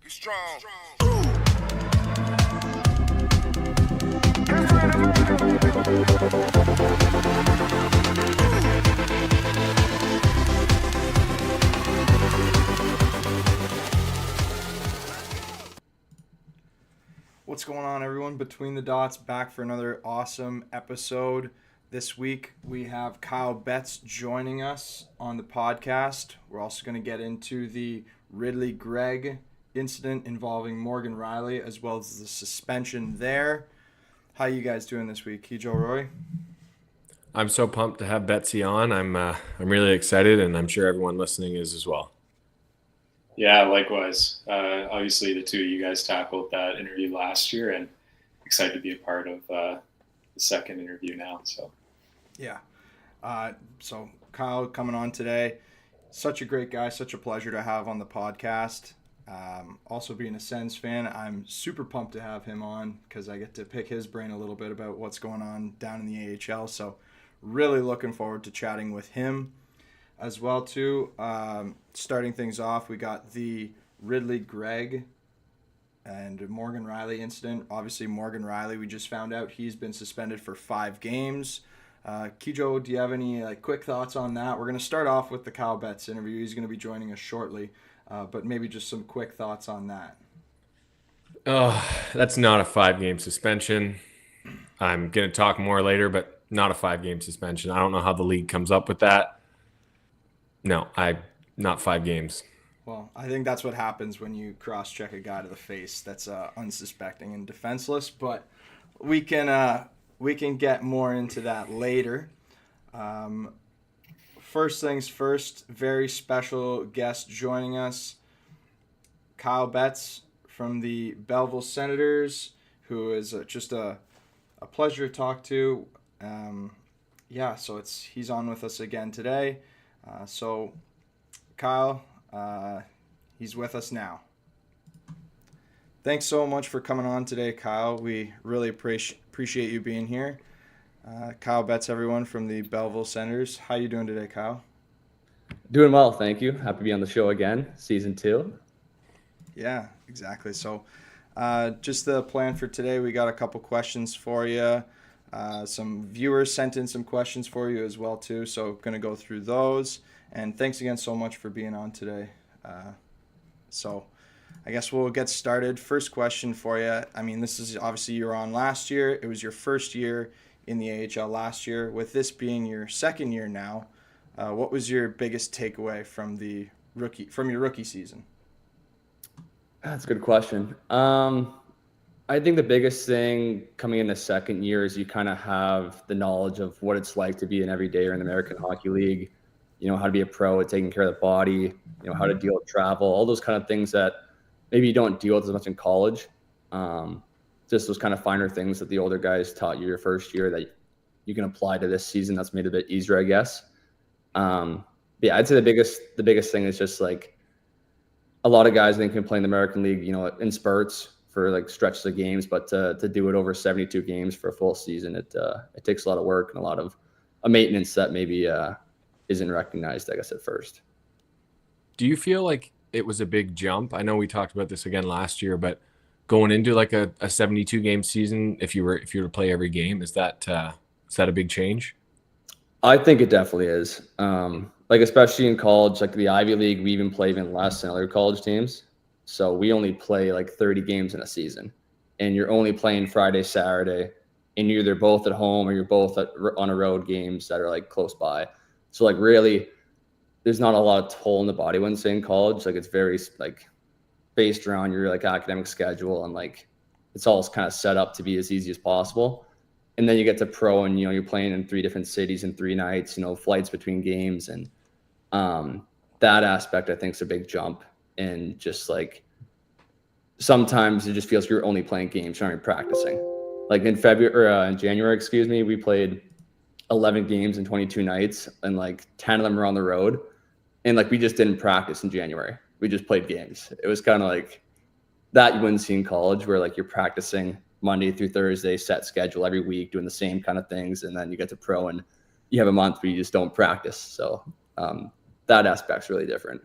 be strong. What's going on, everyone? Between the Dots, back for another awesome episode. This week we have Kyle Betts joining us on the podcast. We're also going to get into the Ridley Gregg incident involving Morgan Riley, as well as the suspension there. How you guys doing this week, Joe Roy? I'm so pumped to have Betsy on. I'm really excited, and I'm sure everyone listening is as well. Yeah, likewise. Obviously, the two of you guys tackled that interview last year, and excited to be a part of the second interview now. So, yeah. So Kyle coming on today, such a great guy, such a pleasure to have on the podcast. Also being a Sens fan, I'm super pumped to have him on because I get to pick his brain a little bit about what's going on down in the AHL. So really looking forward to chatting with him as well too. Starting things off, we got the Ridley Gregg and Morgan Riley incident. Obviously, Morgan Riley, we just found out he's been suspended for 5 games. Kijo, do you have any quick thoughts on that? We're going to start off with the Kyle Betts interview. He's going to be joining us shortly, but maybe just some quick thoughts on that. Oh, that's not a 5-game suspension. I'm going to talk more later, but not a 5-game suspension. I don't know how the league comes up with that. No, not 5 games. Well, I think that's what happens when you cross-check a guy to the face that's unsuspecting and defenseless, but we can get more into that later. First things first, very special guest joining us, Kyle Betts from the Belleville Senators, who is just a pleasure to talk to. So he's on with us again today. So Kyle, he's with us now. Thanks so much for coming on today, Kyle. We really appreciate you being here. Kyle Betts, everyone, from the Belleville Senators. How you doing today, Kyle? Doing well, thank you. Happy to be on the show again, season 2. Yeah, exactly. So just the plan for today, we got a couple questions for you. Some viewers sent in some questions for you as well, too. So going to go through those. And thanks again so much for being on today. So I guess we'll get started. First question for you. I mean, this is obviously you were on last year. It was your first year in the AHL last year. With this being your second year now, what was your biggest takeaway from your rookie season? That's a good question. I think the biggest thing coming in the second year is you kind of have the knowledge of what it's like to be an everydayer in the American Hockey League. You know, how to be a pro at taking care of the body, you know, how to deal with travel, all those kind of things that maybe you don't deal with as much in college. Just those kind of finer things that the older guys taught you your first year that you can apply to this season. That's made it a bit easier, I guess. Yeah, I'd say the biggest thing is just like a lot of guys I think can play in the American League, you know, in spurts for like stretches of games, but to do it over 72 games for a full season, it takes a lot of work and a lot of a maintenance that maybe isn't recognized, I guess, at first. Do you feel like it was a big jump? I know we talked about this again last year, but going into like a 72-game season, if you were to play every game, is that a big change? I think it definitely is. Like especially in college, like the Ivy League, we even play even less than other college teams. So we only play like 30 games in a season, and you're only playing Friday, Saturday, and you're either both at home or you're both on a road games that are like close by. So like really, there's not a lot of toll in the body when say in college. Like it's very like based around your like academic schedule, and like it's all kind of set up to be as easy as possible. And then you get to pro, and you know you're playing in 3 different cities in 3 nights. You know, flights between games, and that aspect I think is a big jump. And just like sometimes it just feels you're only playing games, you're not even practicing. Like in January, we played 11 games in 22 nights, and like 10 of them were on the road, and like we just didn't practice in January. We just played games. It was kind of like that you wouldn't see in college, where like you're practicing Monday through Thursday, set schedule every week, doing the same kind of things, and then you get to pro and you have a month where you just don't practice. So that aspect's really different.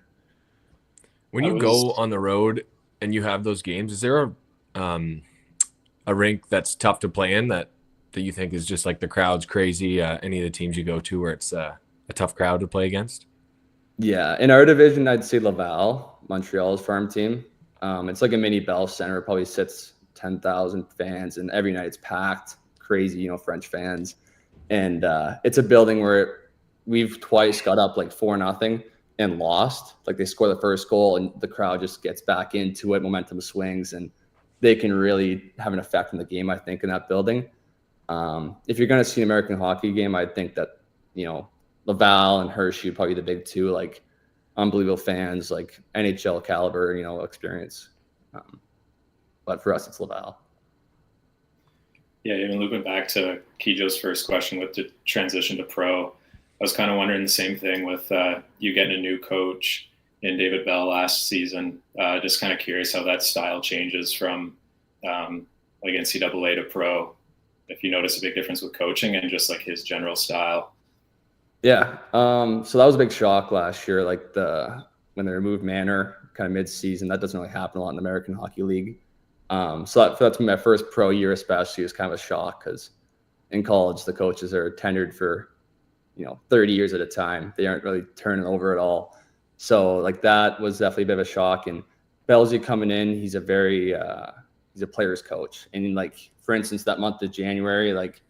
When you go on the road and you have those games, is there a rink that's tough to play in that you think is just like the crowd's crazy? Any of the teams you go to where it's a tough crowd to play against? Yeah, in our division, I'd say Laval, Montreal's farm team. It's like a mini Bell Center. It probably sits 10,000 fans, and every night it's packed. Crazy, French fans, and it's a building where we've twice got up like 4-0 and lost. Like they score the first goal, and the crowd just gets back into it. Momentum swings, and they can really have an effect on the game, I think, in that building. If you're going to see an American hockey game, I think that Laval and Hershey probably the big two, like unbelievable fans, like NHL caliber, experience. But for us, it's Laval. Yeah, even looping back to Kijo's first question with the transition to pro, I was kind of wondering the same thing with you getting a new coach in David Bell last season. Just kind of curious how that style changes from like NCAA to pro. If you notice a big difference with coaching and just like his general style. Yeah. So that was a big shock last year, like when they removed Manor kind of mid-season. That doesn't really happen a lot in the American Hockey League. So that's my first pro year, especially, was kind of a shock because in college the coaches are tenured for 30 years at a time. They aren't really turning over at all. So like that was definitely a bit of a shock. And Belzy coming in, he's a very he's a player's coach. And like for instance, that month of January, like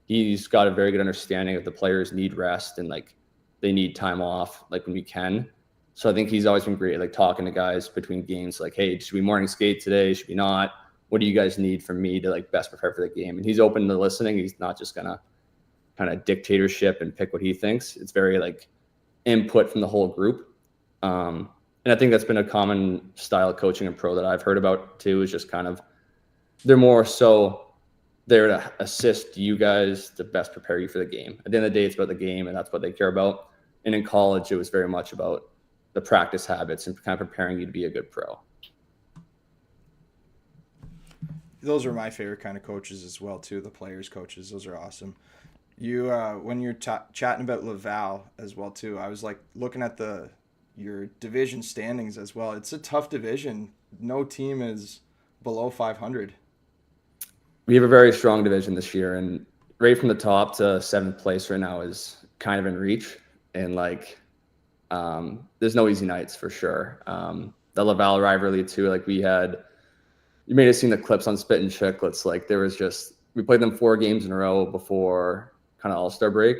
he's got a very good understanding of the players need rest and like they need time off, like when we can. So I think he's always been great, like talking to guys between games, like, hey, should we morning skate today? Should we not? What do you guys need from me to like best prepare for the game? And he's open to listening. He's not just gonna kind of dictatorship and pick what he thinks. It's very like input from the whole group. And I think that's been a common style of coaching in pro that I've heard about too, is just kind of, they're more so there to assist you guys to best prepare you for the game. At the end of the day, it's about the game, and that's what they care about. And in college, it was very much about the practice habits and kind of preparing you to be a good pro. Those are my favorite kind of coaches as well, too. The players' coaches, those are awesome. You, when you're chatting about Laval as well, too, I was like looking at your division standings as well. It's a tough division. No team is below 500. We have a very strong division this year, and right from the top to 7th place right now is kind of in reach. And like, there's no easy nights for sure. The Laval rivalry too, like you may have seen the clips on Spit and Chicklets. Like we played them 4 games in a row before kind of All-Star break.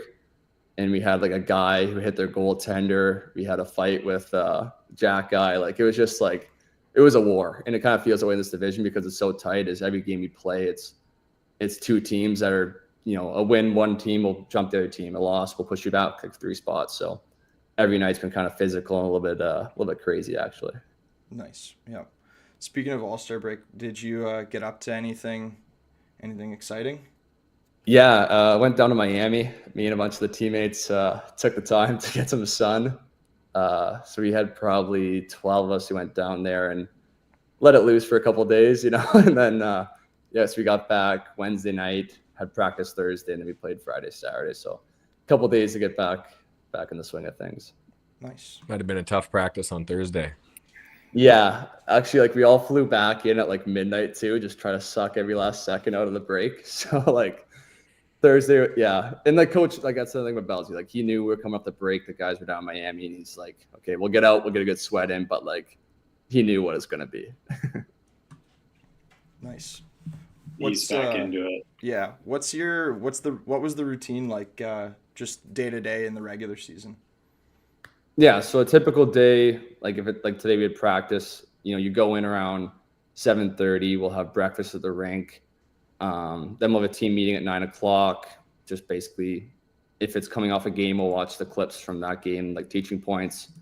And we had like a guy who hit their goaltender. We had a fight with Jack guy. Like it was just like, it was a war. And it kind of feels that way in this division because it's so tight. As every game you play, it's 2 teams that are, a win, one team will jump the other team. A loss will push you back like 3 spots. So every night's been kind of physical and a little bit crazy, actually. Nice. Yeah. Speaking of All-Star break, did you get up to anything exciting? Yeah, I went down to Miami. Me and a bunch of the teammates took the time to get some sun. So we had probably 12 of us who went down there and let it loose for a couple of days, and then yes, we got back Wednesday night, had practice Thursday, and then we played Friday, Saturday. So a couple of days to get back in the swing of things. Nice. Might have been a tough practice on Thursday. Yeah, actually, like we all flew back in at like midnight too, just try to suck every last second out of the break. So like Thursday, yeah. And the coach, like that's the thing with Belsey, like he knew we were coming up the break, the guys were down in Miami, and he's like, okay, we'll get out, we'll get a good sweat in, but like he knew what it's gonna be. Nice. He's back into it. Yeah. What was the routine like just day to day in the regular season? Yeah, so a typical day, like today we had practice, you go in around 7:30, we'll have breakfast at the rink. Then we'll have a team meeting at 9:00. Just basically, if it's coming off a game, we'll watch the clips from that game, like teaching points.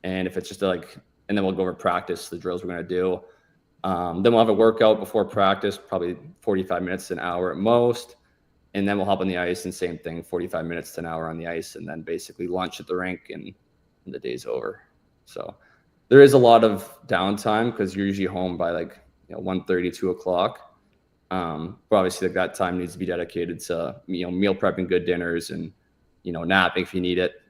And if it's just and then we'll go over practice, the drills we're going to do. Then we'll have a workout before practice, probably 45 minutes to an hour at most. And then we'll hop on the ice and same thing, 45 minutes to an hour on the ice. And then basically lunch at the rink and the day's over. So there is a lot of downtime because you're usually home by 1:30, 2:00. But obviously that time needs to be dedicated to, meal prepping, good dinners, and, napping if you need it.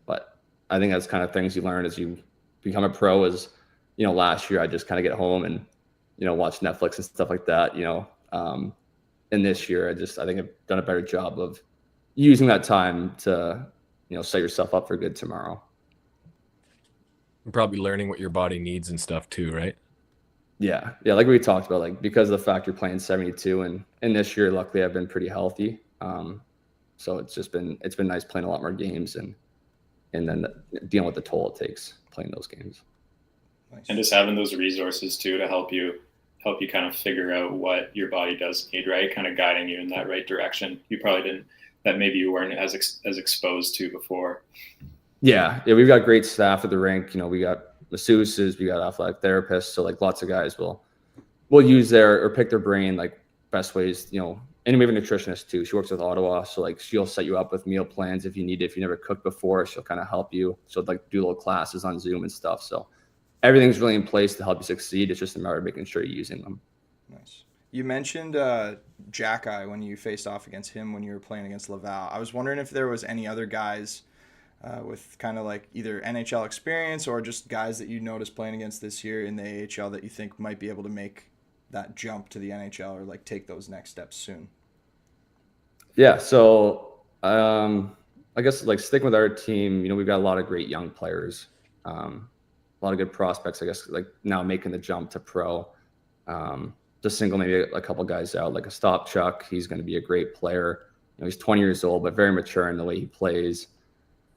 But I think that's kind of things you learn as you become a pro is last year I just kind of get home and, watch Netflix and stuff like that, and this year I think I've done a better job of using that time to, set yourself up for good tomorrow. You're probably learning what your body needs and stuff too, right? Yeah. Yeah. Like we talked about, like, because of the fact you're playing 72 and this year, luckily I've been pretty healthy. So it's been nice playing a lot more games and then dealing with the toll it takes playing those games. Nice. And just having those resources too to help you kind of figure out what your body does need, right? Kind of guiding you in that right direction. You probably didn't, that maybe you weren't as exposed to before. Yeah. We've got great staff at the rink. We got masseuses, we got athletic therapists. So like lots of guys will use or pick their brain, like best ways, and we have a nutritionist too. She works with Ottawa. So like she'll set you up with meal plans if you need it. If you never cooked before, she'll kind of help you. She'll like do little classes on Zoom and stuff. So everything's really in place to help you succeed. It's just a matter of making sure you're using them. Nice. You mentioned Jack-Eye when you faced off against him when you were playing against Laval. I was wondering if there was any other guys with kind of like either NHL experience or just guys that you noticed playing against this year in the AHL that you think might be able to make that jump to the NHL or like take those next steps soon. Yeah. So I guess like sticking with our team, we've got a lot of great young players, a lot of good prospects, I guess, like now making the jump to pro. Just single maybe a couple guys out, like a Stop Chuck. He's going to be a great player. He's 20 years old, but very mature in the way he plays.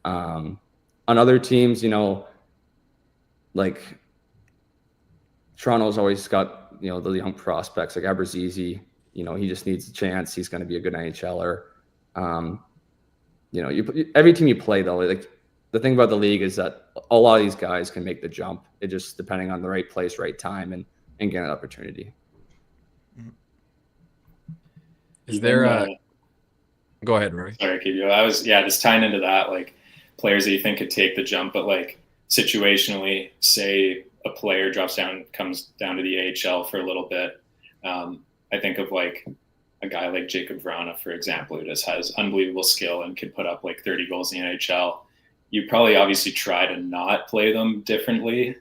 On other teams, like Toronto's always got, the young prospects like Aberzizi. He just needs a chance. He's going to be a good NHLer. Every team you play though, like the thing about the league is that a lot of these guys can make the jump. It just depending on the right place, right time, and get an opportunity. Is there go ahead, Roy? Sorry, Kijo. I was just tying into that, like players that you think could take the jump, but like situationally, say a player comes down to the AHL for a little bit. I think of like a guy like Jacob Vrana, for example, who just has unbelievable skill and could put up like 30 goals in the NHL. You probably obviously try to not play them differently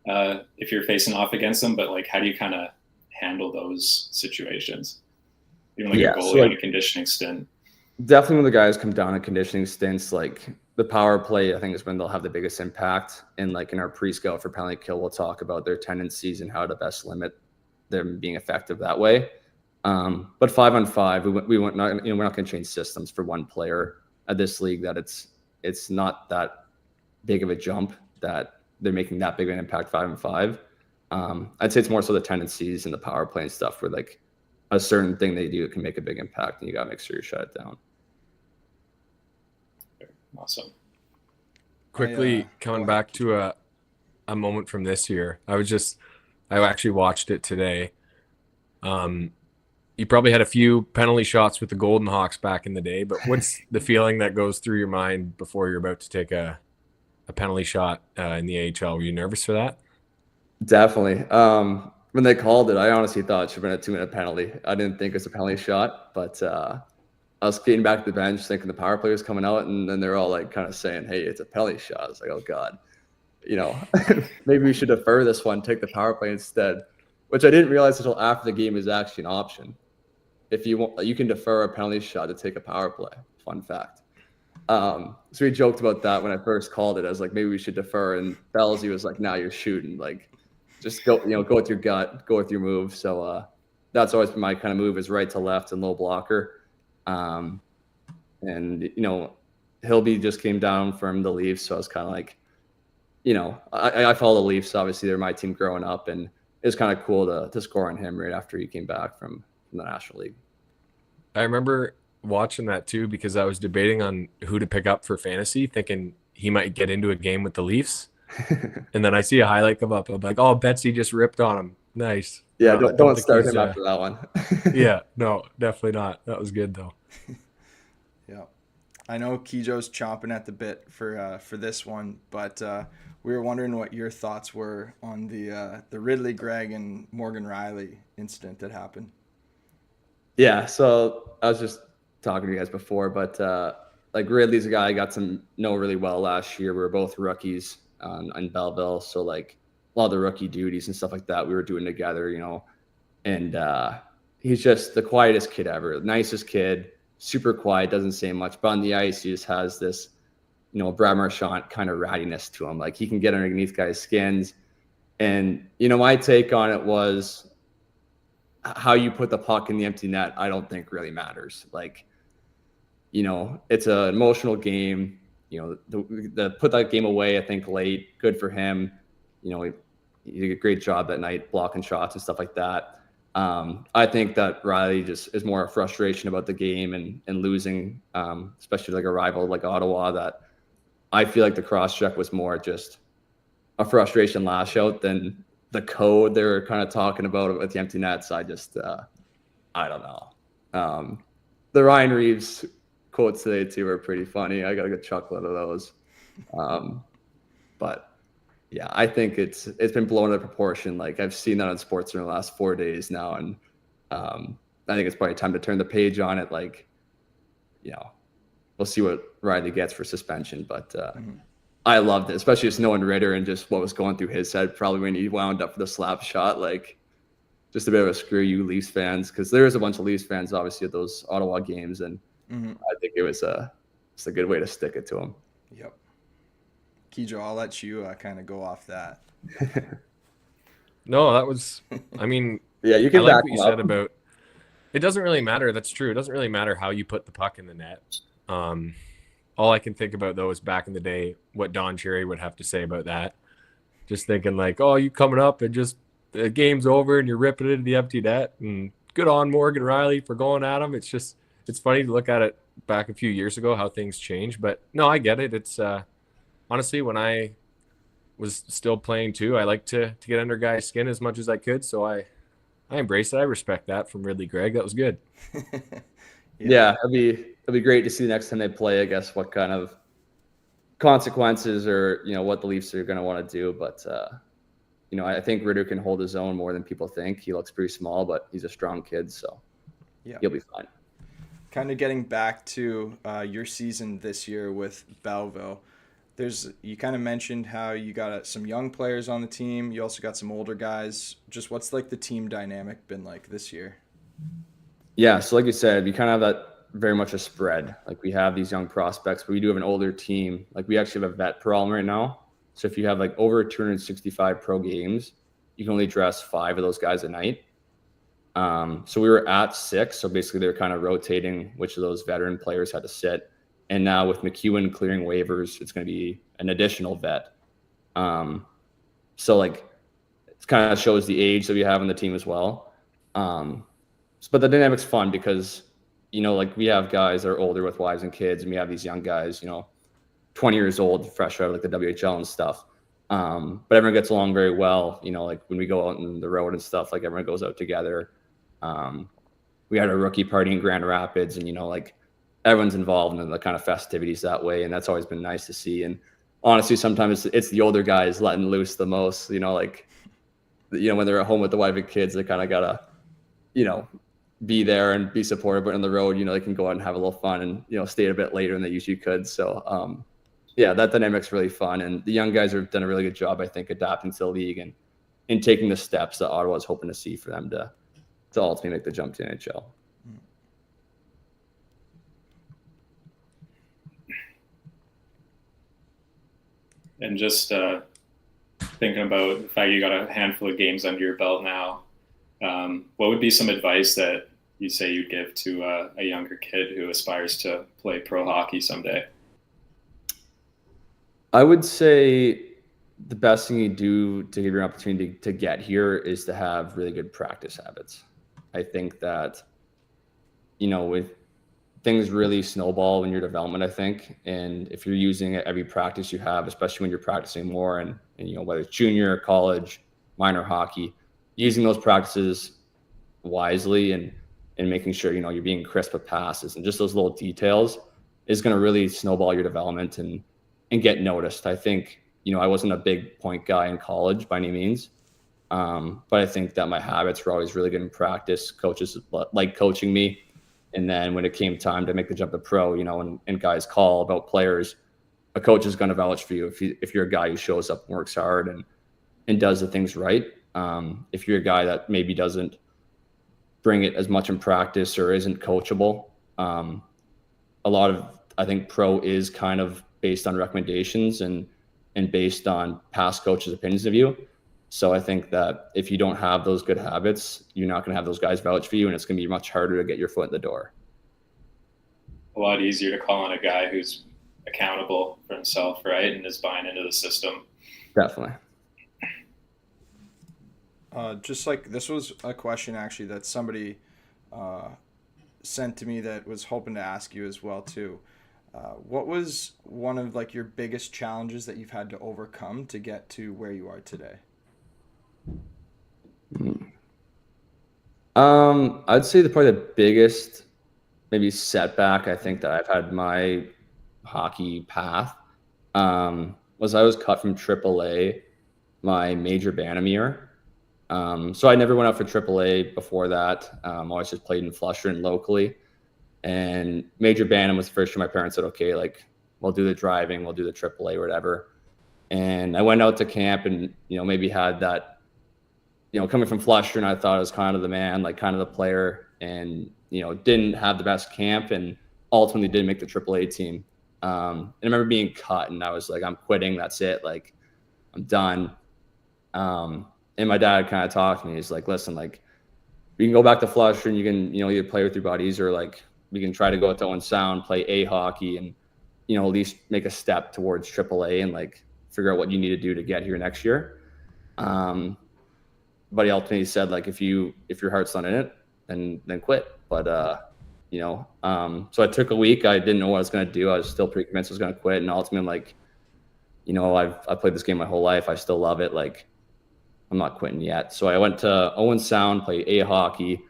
if you're facing off against them, but like how do you kind of handle those situations? Even like a goalie on a conditioning stint. Definitely when the guys come down on conditioning stints, like the power play, I think is when they'll have the biggest impact. And like in our pre-scout for penalty kill, we'll talk about their tendencies and how to best limit them being effective that way. But 5-on-5, we're not going to change systems for one player at this league. That it's not that big of a jump that they're making that big of an impact 5-on-5. I'd say it's more so the tendencies and the power play and stuff where like a certain thing they do can make a big impact and you got to make sure you shut it down. Awesome. Quickly coming back to a moment from this year. I actually watched it today. You probably had a few penalty shots with the Golden Hawks back in the day, but what's the feeling that goes through your mind before you're about to take a penalty shot in the AHL? Were you nervous for that? Definitely. When they called it, I honestly thought it should have been a 2-minute penalty. I didn't think it was a penalty shot, but I was getting back to the bench thinking the power play was coming out, and then they're all like kind of saying, hey, it's a penalty shot. I was like, oh, God. Maybe we should defer this one, take the power play instead, which I didn't realize until after the game is actually an option. If you want, you can defer a penalty shot to take a power play. Fun fact. So we joked about that when I first called it. I was like, maybe we should defer. And Bellsy was like, now you're shooting. Like, just go with your gut, go with your move. So that's always been my kind of move is right to left and low blocker. And Hilby just came down from the Leafs. So I was kind of like, I follow the Leafs. Obviously, they're my team growing up. And it was kind of cool to score on him right after he came back from the National League. I remember watching that too because I was debating on who to pick up for fantasy, thinking he might get into a game with the Leafs. And then I see a highlight come up. I'm like, oh, Betsy just ripped on him. Nice. Yeah, don't start him after that one. Yeah, no, definitely not. That was good though. Yeah. I know Kijo's chomping at the bit for this one, but we were wondering what your thoughts were on the Ridley, Gregg, and Morgan Riley incident that happened. Yeah, so I was just talking to you guys before, but like Ridley's a guy I got to know really well last year. We were both rookies in Belleville, so like lot of the rookie duties and stuff like that we were doing together, and he's just the quietest kid ever, nicest kid, super quiet, doesn't say much, but on the ice, he just has this, Brad Marchand kind of rattiness to him. Like, he can get underneath guys' skins. And, my take on it was how you put the puck in the empty net, I don't think really matters. Like, it's an emotional game. The put that game away, I think, late, good for him. He did a great job that night, blocking shots and stuff like that. I think that Riley just is more a frustration about the game and losing, especially like a rival like Ottawa, that I feel like the cross-check was more just a frustration lash out than the code they were kind of talking about with the empty nets. I just, I don't know. The Ryan Reeves quotes today too are pretty funny. I got a good chuckle out of those. But yeah, I think it's been blown out of proportion. Like, I've seen that on sports in the last 4 days now. And I think it's probably time to turn the page on it. Like, we'll see what Riley gets for suspension, but I loved it, especially just knowing Ritter and just what was going through his head probably when he wound up for the slap shot. Like, just a bit of a screw you, Leafs fans, because there is a bunch of Leafs fans obviously at those Ottawa games, and I think it's a good way to stick it to him. Yep. Kijo, I'll let you kind of go off that. No, that was, I mean, yeah, you can I like back what you him said up. about it. Doesn't really matter. That's true. It doesn't really matter how you put the puck in the net. All I can think about, though, is back in the day, what Don Cherry would have to say about that. Just thinking like, oh, you coming up and just the game's over and you're ripping it into the empty net, and good on Morgan Riley for going at him. It's funny to look at it back a few years ago, how things changed. But no, I get it. It's honestly, when I was still playing too, I like to get under guys' skin as much as I could. So I embrace it. I respect that from Ridley Gregg. That was good. Yeah, it'll be great to see the next time they play, I guess, what kind of consequences or, what the Leafs are going to want to do. But, I think Ritter can hold his own more than people think. He looks pretty small, but he's a strong kid, so yeah, he'll be fine. Kind of getting back to your season this year with Belleville, you kind of mentioned how you got some young players on the team. You also got some older guys. Just what's like the team dynamic been like this year? Yeah, so like you said, we kind of have that very much a spread. Like, we have these young prospects, but we do have an older team. Like, we actually have a vet problem right now. So if you have like over 265 pro games, you can only dress 5 of those guys a night. So we were at 6. So basically they're kind of rotating which of those veteran players had to sit. And now with McEwen clearing waivers, it's going to be an additional vet. So like, it kind of shows the age that we have on the team as well. But the dynamic's fun because, like, we have guys that are older with wives and kids, and we have these young guys, 20 years old, fresh out of like the WHL and stuff. But everyone gets along very well. Like when we go out on the road and stuff, like everyone goes out together. We had a rookie party in Grand Rapids, and, like, everyone's involved in the kind of festivities that way. And that's always been nice to see. And honestly, sometimes it's the older guys letting loose the most, like, when they're at home with the wife and kids, they kind of gotta, be there and be supportive, but on the road, they can go out and have a little fun and, stay a bit later than they usually could. So, yeah, that dynamic's really fun. And the young guys have done a really good job, I think, adapting to the league and taking the steps that Ottawa is hoping to see for them to ultimately make the jump to NHL. And just thinking about the fact you got a handful of games under your belt now, what would be some advice that you say you'd give to a younger kid who aspires to play pro hockey someday? I would say the best thing you do to give you an opportunity to get here is to have really good practice habits. I think that, with things really snowball in your development, I think. And if you're using it every practice you have, especially when you're practicing more and whether it's junior, college, minor hockey, using those practices wisely and making sure, you're being crisp with passes and just those little details is going to really snowball your development and get noticed. I think, I wasn't a big point guy in college by any means. But I think that my habits were always really good in practice. Coaches like coaching me. And then when it came time to make the jump to pro, and guys call about players, a coach is going to vouch for you if you're a guy who shows up and works hard and and does the things right. If you're a guy that maybe doesn't bring it as much in practice or isn't coachable, a lot of, I think, pro is kind of based on recommendations and based on past coaches' opinions of you. So I think that if you don't have those good habits, you're not going to have those guys vouch for you, and it's going to be much harder to get your foot in the door. A lot easier to call on a guy who's accountable for himself, right, and is buying into the system. Definitely. Just like this was a question actually that somebody sent to me that was hoping to ask you as well too. What was one of like your biggest challenges that you've had to overcome to get to where you are today? I'd say probably the biggest maybe setback I think that I've had in my hockey path was I was cut from AAA my major Bantam year. So I never went out for AAA before that. Always just played in Flushing locally. And Major Bantam was the first year my parents said, okay, like we'll do the driving, we'll do the AAA or whatever. And I went out to camp and, maybe had that, coming from Flushing, I thought I was kind of the man, like kind of the player, and, didn't have the best camp and ultimately didn't make the AAA team. And I remember being cut and I was like, I'm quitting. That's it. Like, I'm done. And my dad kind of talked to me. He's like, listen, like, you can go back to Flushing, you can, either play with your buddies or like we can try to go to Owen Sound, play A hockey and, at least make a step towards AAA and like figure out what you need to do to get here next year. But he ultimately said, like, if your heart's not in it, then quit. But, so I took a week. I didn't know what I was going to do. I was still pretty convinced I was going to quit. And ultimately, like, I've played this game my whole life. I still love it. Like, I'm not quitting yet. So I went to Owen Sound, played A hockey,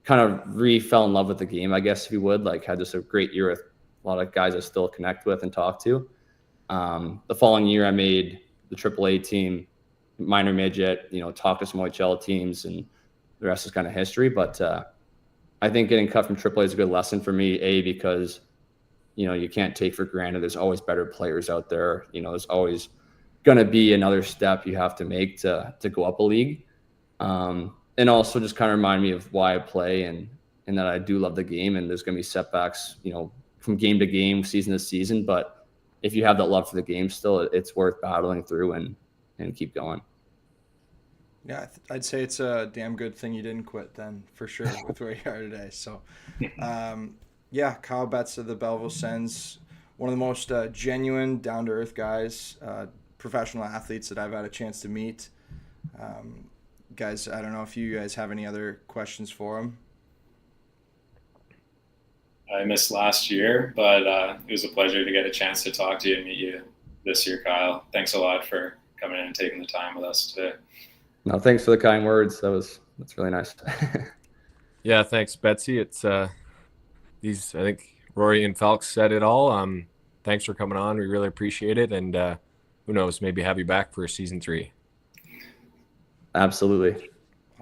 kind of fell in love with the game, I guess, if you would. Like, had just a great year with a lot of guys I still connect with and talk to. The following year, I made the AAA team, minor midget, talked to some OHL teams, and the rest is kind of history. But I think getting cut from AAA is a good lesson for me, because, you can't take for granted there's always better players out there. There's always going to be another step you have to make to go up a league. And also just kind of remind me of why I play and that I do love the game, and there's going to be setbacks, from game to game, season to season. But if you have that love for the game still, it's worth battling through and keep going. Yeah, I'd say it's a damn good thing you didn't quit then, for sure, with where you are today. So, yeah, Kyle Betts of the Belleville Sens, one of the most genuine, down-to-earth guys, professional athletes that I've had a chance to meet. Guys, I don't know if you guys have any other questions for him. I missed last year, but it was a pleasure to get a chance to talk to you and meet you this year, Kyle. Thanks a lot for coming in and taking the time with us today. No, thanks for the kind words. That's really nice. Yeah, thanks, Betsy. It's I think Rory and Falk said it all. Thanks for coming on. We really appreciate it, and who knows, maybe have you back for season 3. Absolutely. Awesome.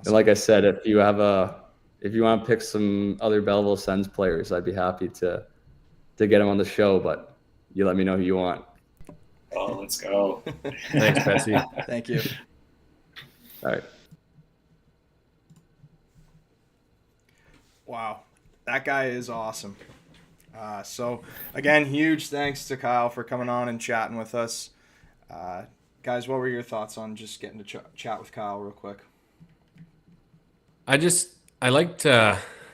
And like I said, if you want to pick some other Belleville Sens players, I'd be happy to get them on the show. But you let me know who you want. Oh, let's go. Thanks, Betsy. Thank you. All right. Wow, that guy is awesome. So, again, huge thanks to Kyle for coming on and chatting with us. Guys, what were your thoughts on just getting to chat with Kyle real quick? I liked,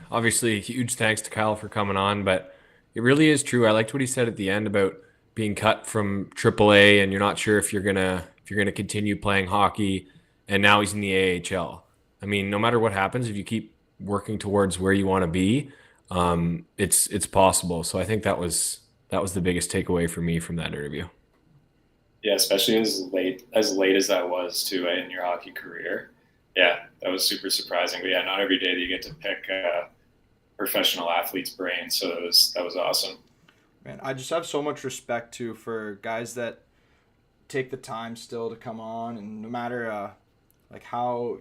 obviously, huge thanks to Kyle for coming on, but it really is true. I liked what he said at the end about being cut from AAA and you're not sure if you're gonna continue playing hockey. And now he's in the AHL. I mean, no matter what happens, if you keep working towards where you want to be, it's possible. So I think that was the biggest takeaway for me from that interview. Yeah, especially as late as that was too, in your hockey career. Yeah, that was super surprising. But yeah, not every day that you get to pick a professional athlete's brain. So that was awesome. Man, I just have so much respect too for guys that take the time still to come on, and no matter like how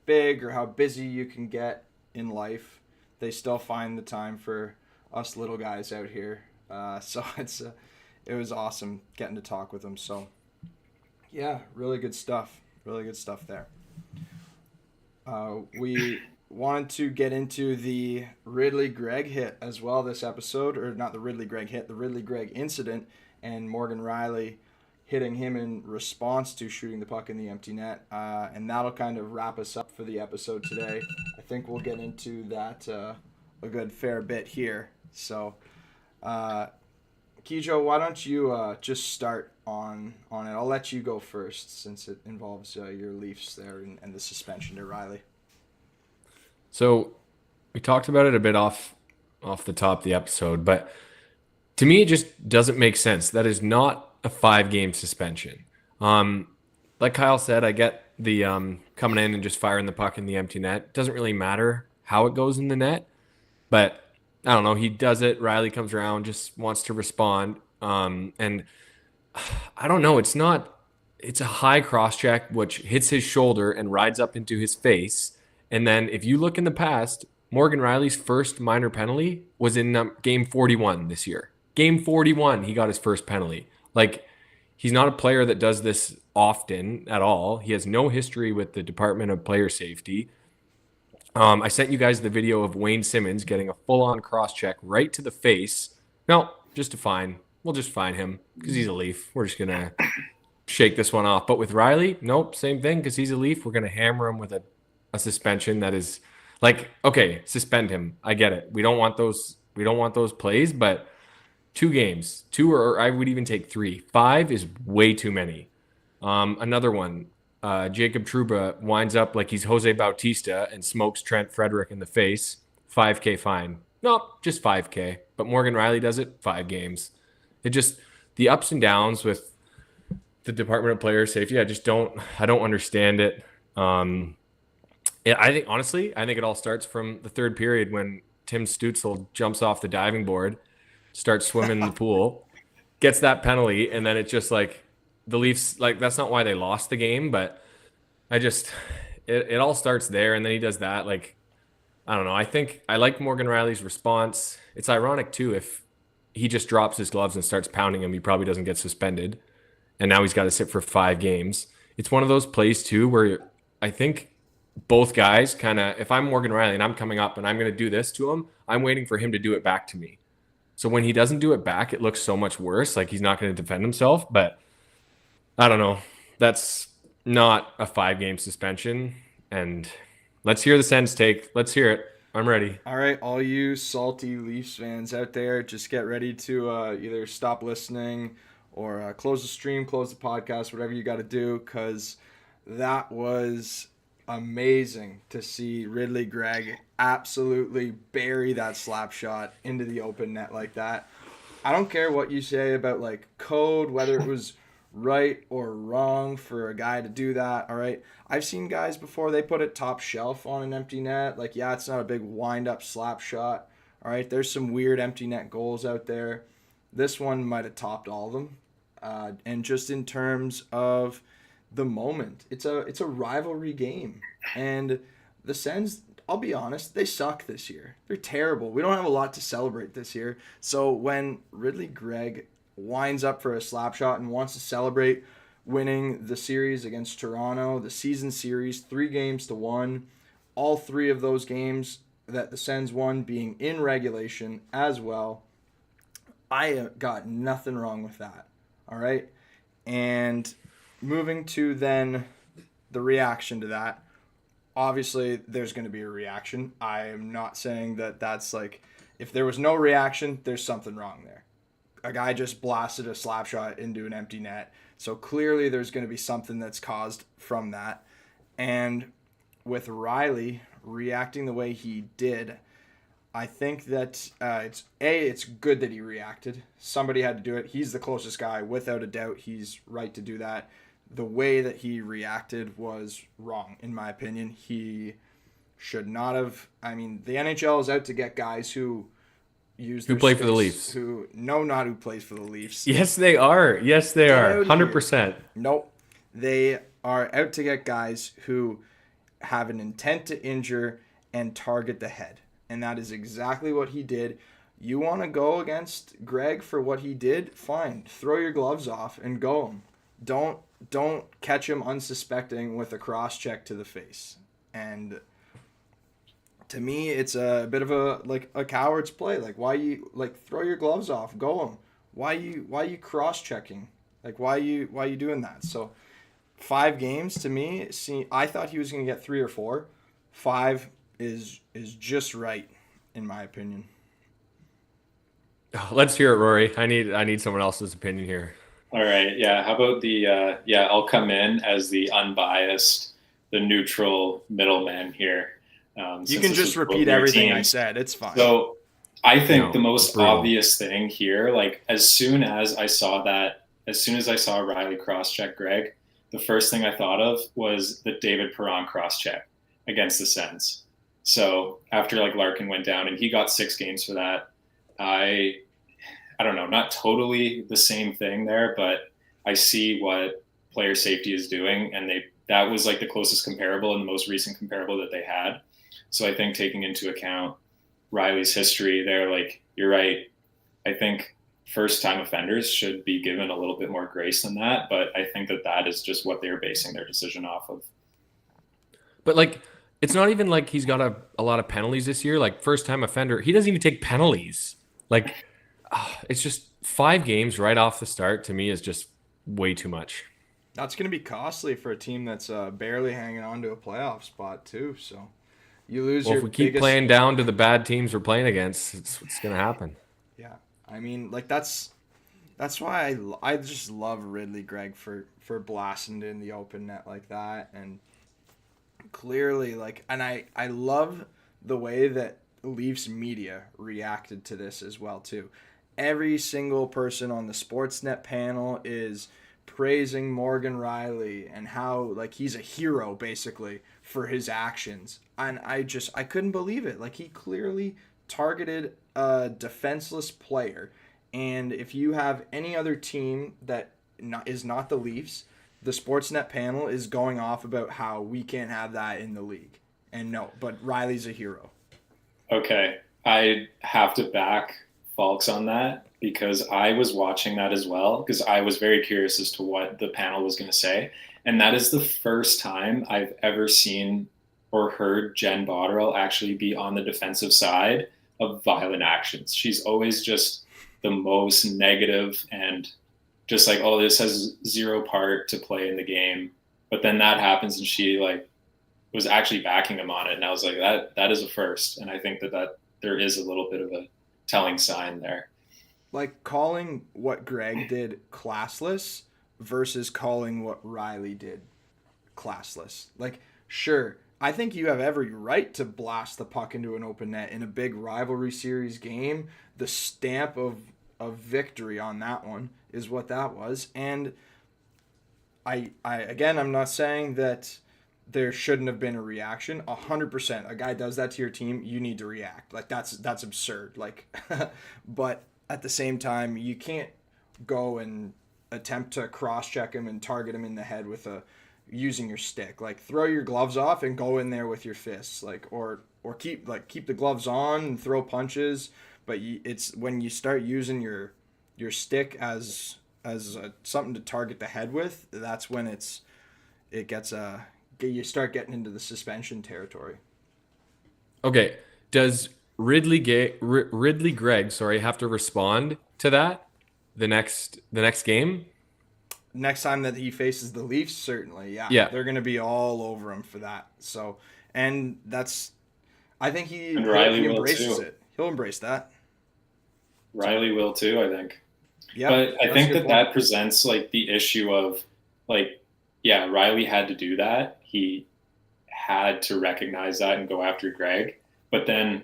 big or how busy you can get in life, they still find the time for us little guys out here. So it was awesome getting to talk with them. So yeah, really good stuff. Really good stuff there. We wanted to get into the Ridley Gregg hit as well this episode, or not the Ridley Gregg hit, the Ridley Gregg incident, and Morgan Riley hitting him in response to shooting the puck in the empty net. And that'll kind of wrap us up for the episode today. I think we'll get into that a good fair bit here. So, Kijo, why don't you just start on it? I'll let you go first since it involves your Leafs there and the suspension to Riley. So we talked about it a bit off the top of the episode, but to me, it just doesn't make sense. That is not a 5-game suspension. Like Kyle said, I get the coming in and just firing the puck in the empty net. It doesn't really matter how it goes in the net, but I don't know. He does it. Riley comes around, just wants to respond. And I don't know. It's a high cross check, which hits his shoulder and rides up into his face. And then if you look in the past, Morgan Riley's first minor penalty was in game 41 this year. Game 41, he got his first penalty. Like, he's not a player that does this often at all. He has no history with the Department of Player Safety. I sent you guys the video of Wayne Simmons getting a full-on cross-check right to the face. No, just a fine. We'll just fine him because he's a Leaf. We're just going to shake this one off. But with Riley, nope, same thing because he's a Leaf. We're going to hammer him with a suspension that is like, okay, suspend him. I get it. We don't want those plays, but 2 games, 2 or I would even take 3. 5 is way too many. Another one, Jacob Trouba winds up like he's Jose Bautista and smokes Trent Frederick in the face. $5K fine. Nope, just $5K. But Morgan Riley does it, 5 games. It just, the ups and downs with the Department of Player Safety, I don't understand it. I think it all starts from the third period when Tim Stützle jumps off the diving board, starts swimming in the pool, gets that penalty, and then it's just like the Leafs, like that's not why they lost the game, but it all starts there, and then he does that. Like, I don't know. I think I like Morgan Riley's response. It's ironic too if he just drops his gloves and starts pounding him, he probably doesn't get suspended, and now he's got to sit for 5 games. It's one of those plays too where I think both guys kind of, if I'm Morgan Riley and I'm coming up and I'm going to do this to him, I'm waiting for him to do it back to me. So when he doesn't do it back, it looks so much worse. Like he's not going to defend himself. But I don't know. That's not a 5-game suspension. And let's hear the Sens take. Let's hear it. I'm ready. All right, all you salty Leafs fans out there, just get ready to either stop listening or close the stream, close the podcast, whatever you got to do, because that was amazing to see Ridley Gregg absolutely bury that slap shot into the open net like that. I don't care what you say about like code, whether it was right or wrong for a guy to do that. All right, I've seen guys before, they put it top shelf on an empty net. Like, yeah, it's not a big wind up slap shot. All right, there's some weird empty net goals out there. This one might have topped all of them. And just in terms of the moment, it's a rivalry game, and the Sens, I'll be honest, they suck this year. They're terrible. We don't have a lot to celebrate this year. So when Ridley Gregg winds up for a slap shot and wants to celebrate winning the series against Toronto, the season series, 3-1, all 3 of those games that the Sens won being in regulation as well, I got nothing wrong with that. All right, and moving to then the reaction to that, obviously there's going to be a reaction. I am not saying that that's like, if there was no reaction, there's something wrong there. A guy just blasted a slap shot into an empty net. So clearly there's going to be something that's caused from that. And with Riley reacting the way he did, I think that it's good that he reacted. Somebody had to do it. He's the closest guy. Without a doubt, he's right to do that. The way that he reacted was wrong, in my opinion. He should not have. I mean, the NHL is out to get guys who play for the Leafs. Not who plays for the Leafs. Yes, they are. Yes, they are. 100%. Nope. They are out to get guys who have an intent to injure and target the head. And that is exactly what he did. You want to go against Gregg for what he did? Fine. Throw your gloves off and go him. don't catch him unsuspecting with a cross check to the face. And to me, it's a bit of a coward's play. Like, why you throw your gloves off, go him. Why you cross checking? Like, why you doing that? So 5 games to me, I thought he was going to get 3 or 4. 5 is just right in my opinion. Let's hear it, Rory. I need someone else's opinion here. All right. Yeah. How about I'll come in as the unbiased, the neutral middleman here. You can just repeat everything I said. It's fine. So I think the most obvious thing here, like as soon as I saw Riley cross-check Greg, the first thing I thought of was the David Perron cross-check against the Sens. So after like Larkin went down and he got 6 games for that, I don't know, not totally the same thing there, but I see what player safety is doing, and that was like the closest comparable and the most recent comparable that they had. So I think taking into account Riley's history there, like you're right. I think first-time offenders should be given a little bit more grace than that, but I think that is just what they're basing their decision off of. But like, it's not even like he's got a lot of penalties this year. Like first-time offender, he doesn't even take penalties. Like, it's just 5 games right off the start to me is just way too much. That's going to be costly for a team that's barely hanging on to a playoff spot too. So you lose if we keep playing down to the bad teams we're playing against, it's what's going to happen. Yeah, I mean, like that's why I just love Ridley Gregg for blasting it in the open net like that, and clearly and I love the way that Leafs media reacted to this as well too. Every single person on the Sportsnet panel is praising Morgan Riley and how like he's a hero basically for his actions. And I couldn't believe it. Like he clearly targeted a defenseless player. And if you have any other team that is not the Leafs, the Sportsnet panel is going off about how we can't have that in the league. And no, but Riley's a hero. Okay. I have to back Falks on that because I was watching that as well because I was very curious as to what the panel was going to say. And that is the first time I've ever seen or heard Jen Botterill actually be on the defensive side of violent actions. She's always just the most negative and just like, oh, this has 0 part to play in the game. But then that happens and she like was actually backing him on it. And I was like, that is a first. And I think that there is a little bit of a telling sign there. Like calling what Greg did classless versus calling what Riley did classless. Like, sure, I think you have every right to blast the puck into an open net in a big rivalry series game. The stamp of victory on that one is what that was. And I again, I'm not saying that there shouldn't have been a reaction. 100%. A guy does that to your team, you need to react. Like that's absurd. Like, but at the same time, you can't go and attempt to cross-check him and target him in the head with using your stick. Like throw your gloves off and go in there with your fists. Like or keep the gloves on and throw punches. But it's when you start using your stick as something to target the head with, that's when you start getting into the suspension territory. Okay, does Ridley Gregg, have to respond to that the next game? Next time that he faces the Leafs, certainly, yeah. They're going to be all over him for that. So, and I think he embraces it. He'll embrace that. Riley will too, I think. Yeah, but I think that presents like the issue of like, yeah, Riley had to do that. He had to recognize that and go after Greg. But then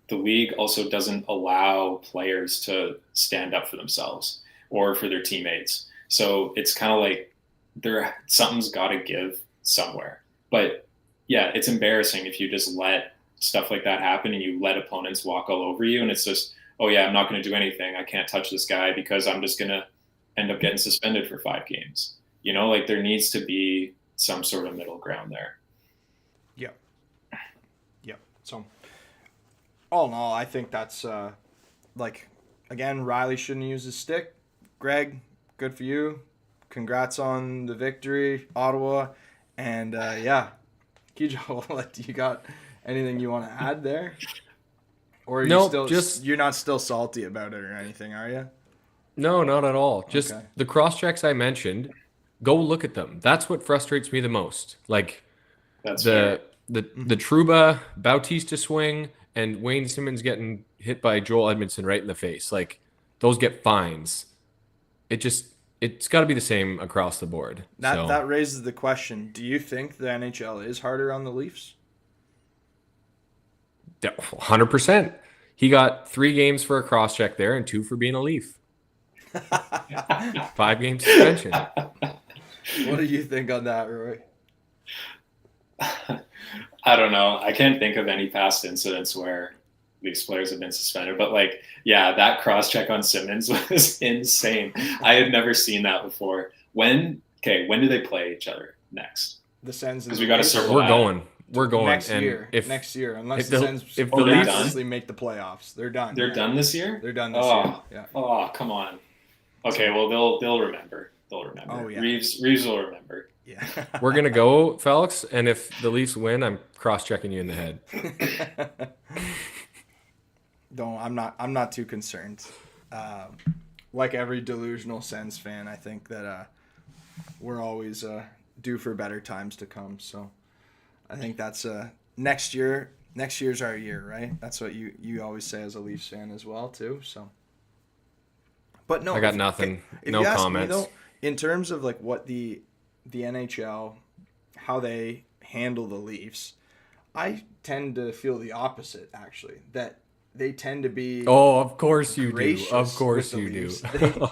the league also doesn't allow players to stand up for themselves or for their teammates. So it's kind of like something's got to give somewhere. But yeah, it's embarrassing if you just let stuff like that happen and you let opponents walk all over you. And it's just, oh yeah, I'm not going to do anything. I can't touch this guy because I'm just going to end up getting suspended for 5 games. You know, like there needs to be some sort of middle ground there. Yeah. So all in all, I think that's again, Riley shouldn't use his stick. Greg, good for you. congrats on the victory, Ottawa. And Kijo, you got anything you want to add there? Or are you're not still salty about it or anything, are you? No, not at all. Just Okay. the cross checks I mentioned, go look at them. That's what frustrates me the most. Like That's the fair. the Trouba Bautista swing and Wayne Simmons getting hit by Joel Edmondson right in the face. Like those get fines. It's got to be the same across the board. That raises the question: do you think the NHL is harder on the Leafs? 100%. He got 3 games for a cross check there and 2 for being a Leaf. 5-game suspension. What do you think on that, Roy? I don't know. I can't think of any past incidents where Leafs players have been suspended, but that cross check on Simmons was insane. I had never seen that before. When do they play each other next? The Sens. Because we got to circle. We're going next and year. If Unless the Sens if the Leafs miraculously make the playoffs, they're done. They're done this year. They're done this year. Yeah. Oh, come on. Okay, well they'll remember. They'll remember. Oh, yeah. Reeves will remember. Yeah. we're gonna go, Felix, and if the Leafs win, I'm cross-checking you in the head. I'm not too concerned. Like every delusional Sens fan, I think that we're always due for better times to come. So I think that's next year. Next year's our year, right? That's what you always say as a Leafs fan as well, too. So, but no, I got nothing. If No you ask comments. me, though, in terms of like what the NHL, how they handle the Leafs, I tend to feel the opposite. Actually, that they tend to be. Oh, of course you do. gracious Of course with the you Leafs. do.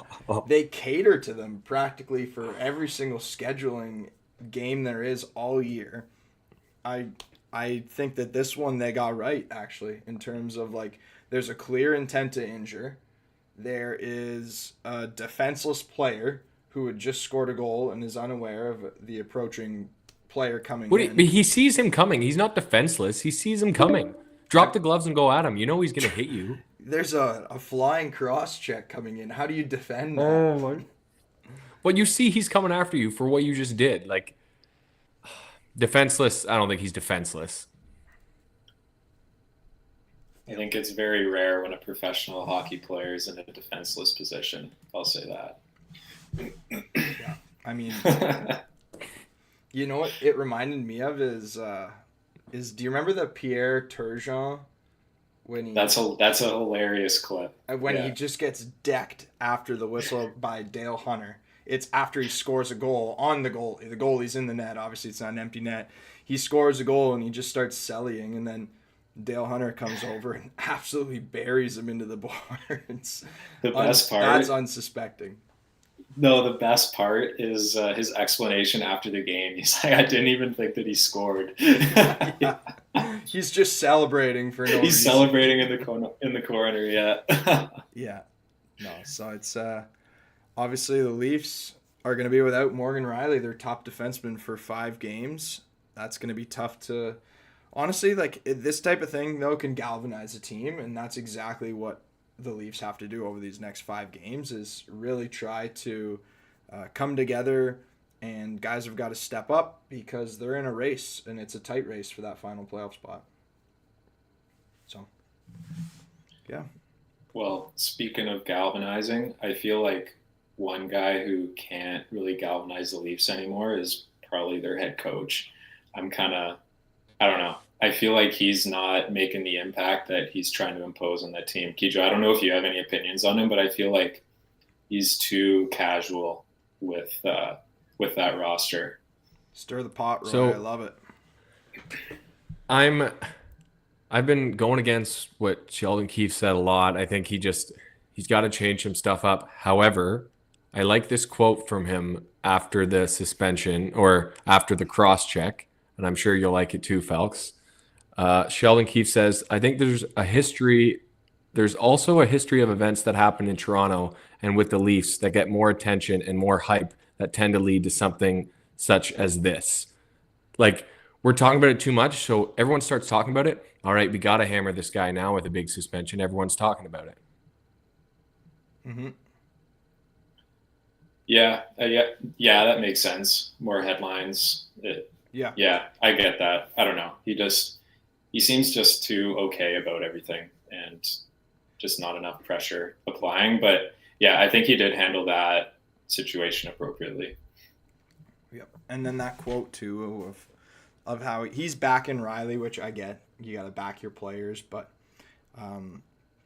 They cater to them practically for every single scheduling game there is all year. I think that this one they got right, actually, in terms of like there's a clear intent to injure. There is a defenseless player who had just scored a goal and is unaware of the approaching player coming in. But he sees him coming. He's not defenseless. He sees him coming. Drop the gloves and go at him. You know he's going to hit you. There's a flying cross check coming in. How do you defend that? Oh, my. Well, you see he's coming after you for what you just did. Like, defenseless, I don't think he's defenseless. I think it's very rare when a professional hockey player is in a defenseless position. I'll say that. Yeah. I mean, you know what it reminded me of is do you remember the Pierre Turgeon when he That's a hilarious clip. when he just gets decked after the whistle by Dale Hunter? It's after he scores a goal on the goalie. The goalie's in the net. Obviously, it's not an empty net. He scores a goal and he just starts sellying, and then Dale Hunter comes over and absolutely buries him into the boards. The best part. That's unsuspecting. No, the best part is his explanation after the game. He's like, I didn't even think that he scored. Yeah. He's just celebrating for no reason. He's celebrating in the corner, yeah. Yeah. No, so it's obviously the Leafs are going to be without Morgan Riley, their top defenseman, for 5 games. That's going to be tough to honestly, like this type of thing though can galvanize a team, and that's exactly what the Leafs have to do over these next 5 games is really try to come together, and guys have got to step up because they're in a race, and it's a tight race for that final playoff spot. So, yeah. Well, speaking of galvanizing, I feel like one guy who can't really galvanize the Leafs anymore is probably their head coach. I don't know. I feel like he's not making the impact that he's trying to impose on that team. Kijo, I don't know if you have any opinions on him, but I feel like he's too casual with that roster. Stir the pot, Roy. So- I love it. I've been going against what Sheldon Keefe said a lot. I think he's got to change some stuff up. However, I like this quote from him after the suspension or after the cross check, and I'm sure you'll like it too, Felix. Sheldon Keefe says, I think there's also a history of events that happen in Toronto and with the Leafs that get more attention and more hype that tend to lead to something such as this. Like, we're talking about it too much, so everyone starts talking about it. All right, we got to hammer this guy now with a big suspension. Everyone's talking about it. Mm-hmm. Yeah, that makes sense. More headlines. Yeah. Yeah, I get that. I don't know. He seems just too okay about everything and just not enough pressure applying. But yeah, I think he did handle that situation appropriately. Yep. And then that quote too of how he's backing Riley, which I get. You got to back your players, but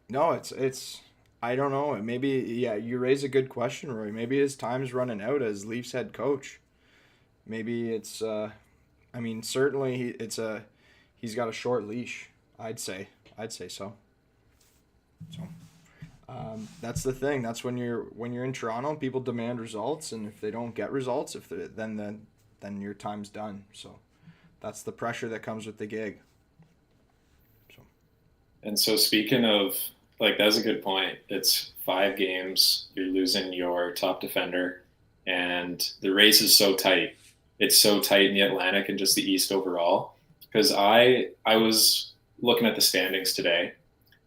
no, it's I don't know. Maybe you raise a good question, Roy. Maybe his time's running out as Leafs head coach. Maybe it's I mean, certainly he's got a short leash. I'd say so. So that's the thing. That's when you're in Toronto, people demand results, and if they don't get results, then your time's done. So that's the pressure that comes with the gig. So. And so speaking of, like, that's a good point. It's 5 games. You're losing your top defender, and the race is so tight. It's so tight in the Atlantic and just the East overall. Because I was looking at the standings today,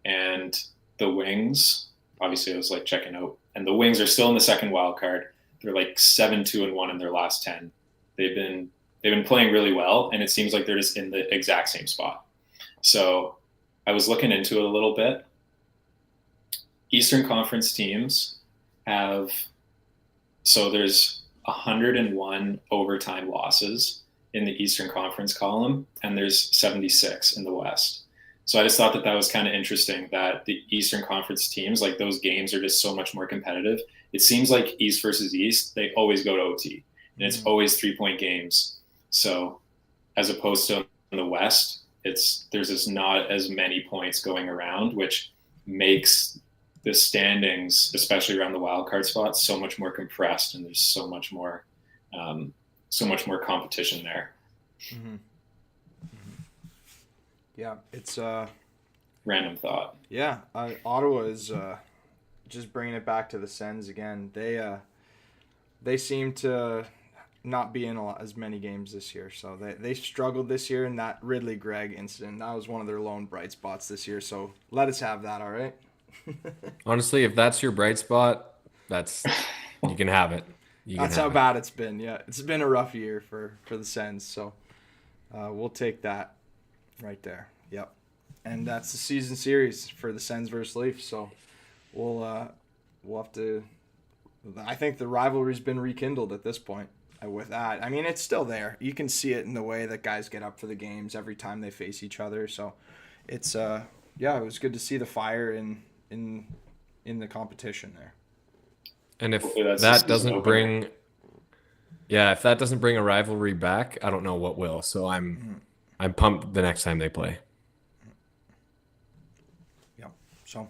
and the Wings, obviously I was like checking out, and the Wings are still in the second wild card. They're like 7-2-1 in their last 10. They've been playing really well, and it seems like they're just in the exact same spot. So I was looking into it a little bit. Eastern Conference teams have, so there's 101 overtime losses in the Eastern Conference column, and there's 76 in the West. So I just thought that was kind of interesting that the Eastern Conference teams, like, those games are just so much more competitive. It seems like East versus East, they always go to OT, and it's always 3-point games. So as opposed to in the West, there's just not as many points going around, which makes the standings, especially around the wild card spots, so much more compressed, and there's so much more competition there. Mm-hmm. Yeah, it's random thought. Yeah, Ottawa is just bringing it back to the Sens again. They seem to not be in as many games this year, so they struggled this year. In that Ridley Gregg incident, that was one of their lone bright spots this year. So let us have that, all right? Honestly, if that's your bright spot, you can have it. That's how bad it's been. Yeah, it's been a rough year for the Sens. So we'll take that right there. Yep. And that's the season series for the Sens versus Leafs. So we'll have to. I think the rivalry's been rekindled at this point. With that, I mean, it's still there. You can see it in the way that guys get up for the games every time they face each other. So it's it was good to see the fire in the competition there. And if that doesn't bring a rivalry back, I don't know what will. So I'm pumped the next time they play. Yeah. So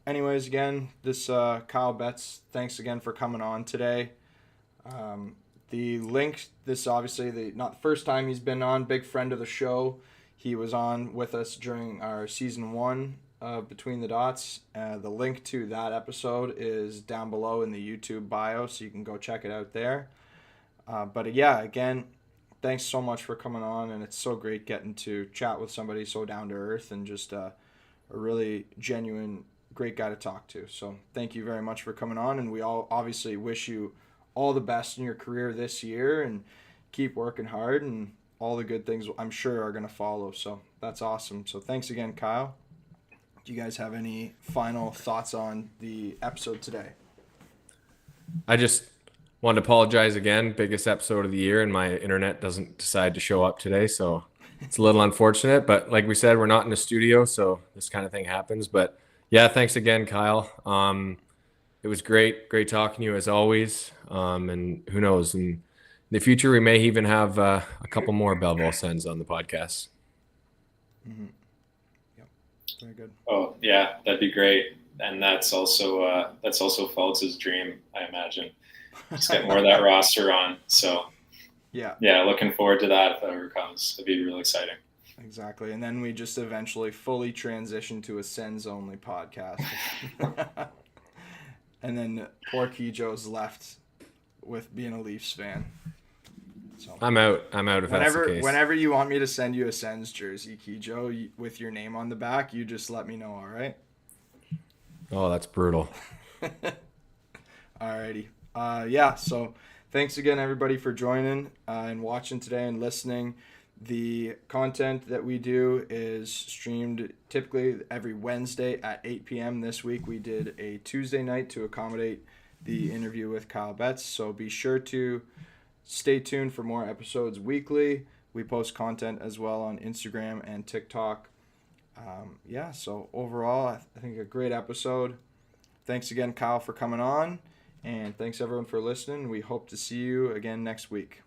anyways, again, this Kyle Betts, thanks again for coming on today. The link, this obviously not the first time he's been on, big friend of the show. He was on with us during our season 1 of Between the Dots. The link to that episode is down below in the YouTube bio, so you can go check it out there. But yeah, again, thanks so much for coming on, and it's so great getting to chat with somebody so down to earth and just a really genuine, great guy to talk to. So thank you very much for coming on, and we all obviously wish you all the best in your career this year, and keep working hard, and all the good things I'm sure are going to follow. So that's awesome. So thanks again, Kyle. Do you guys have any final thoughts on the episode today? I just wanted to apologize again. Biggest episode of the year, and my internet doesn't decide to show up today, so it's a little unfortunate. But like we said, we're not in a studio, so this kind of thing happens. But yeah, thanks again, Kyle. It was great talking to you as always. And who knows, in the future we may even have a couple more Belleville Sens on the podcast. Mm-hmm. Yep, very good. Oh yeah, that'd be great. And that's also Fultz's dream, I imagine. Just get more of that roster on. So yeah, looking forward to that if that ever comes. It'd be really exciting. Exactly. And then we just eventually fully transition to a Sens only podcast. And then poor Kijo's left with being a Leafs fan. So I'm out if that's the case. Whenever you want me to send you a Sens jersey, Kijo, with your name on the back, you just let me know, all right? Oh, that's brutal. Alrighty. Yeah, so thanks again, everybody, for joining and watching today and listening. The content that we do is streamed typically every Wednesday at 8 p.m. This week we did a Tuesday night to accommodate the interview with Kyle Betts. So be sure to stay tuned for more episodes weekly. We post content as well on Instagram and TikTok. Yeah, so overall, I think a great episode. Thanks again, Kyle, for coming on. And thanks, everyone, for listening. We hope to see you again next week.